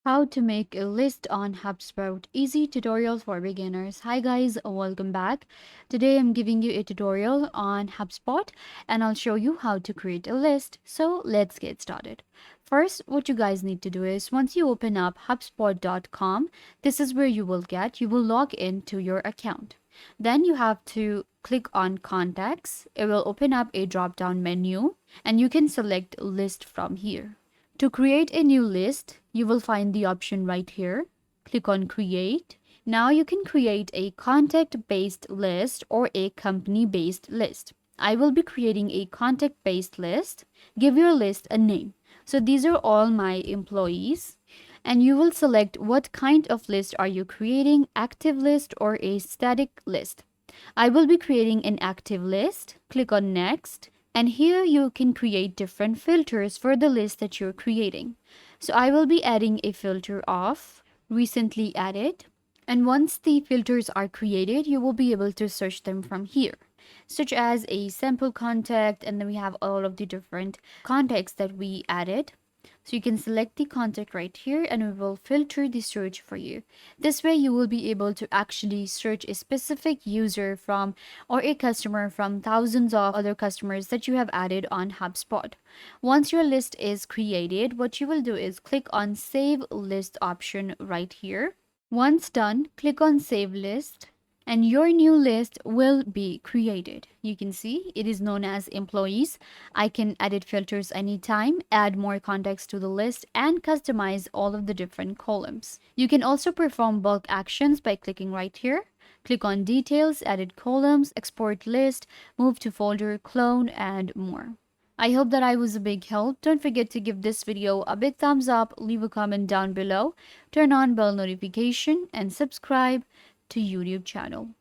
How to make a list on HubSpot. Easy tutorial for beginners. Hi guys, welcome back. Today I'm giving you a tutorial on HubSpot and I'll show you how to create a list. So let's get started. First, what you guys need to do is once you open up HubSpot.com, this is where you will log into your account. Then you have to click on contacts. It will open up a drop down menu and you can select list from here. To create a new list, you will find the option right here. Click on create. Now you can create a contact-based list or a company-based list. I will be creating a contact-based list. Give your list a name. So these are all my employees. And you will select what kind of list are you creating, active list or a static list. I will be creating an active list. Click on next. And here you can create different filters for the list that you're creating. So I will be adding a filter of recently added. And once the filters are created, you will be able to search them from here, such as a sample contact. And then we have all of the different contacts that we added. So you can select the contact right here and we will filter the search for you. This way you will be able to actually search a specific user from or a customer from thousands of other customers that you have added on HubSpot. Once your list is created, what you will do is click on Save List option right here. Once done, click on Save List and your new list will be created. You can see it is known as employees. I can edit filters anytime, add more context to the list, and customize all of the different columns. You can also perform bulk actions by clicking right here. Click on details, edit columns, export list, move to folder, clone, and more. I hope that I was a big help. Don't forget to give this video a big thumbs up, leave a comment down below, turn on bell notification, and subscribe to YouTube channel.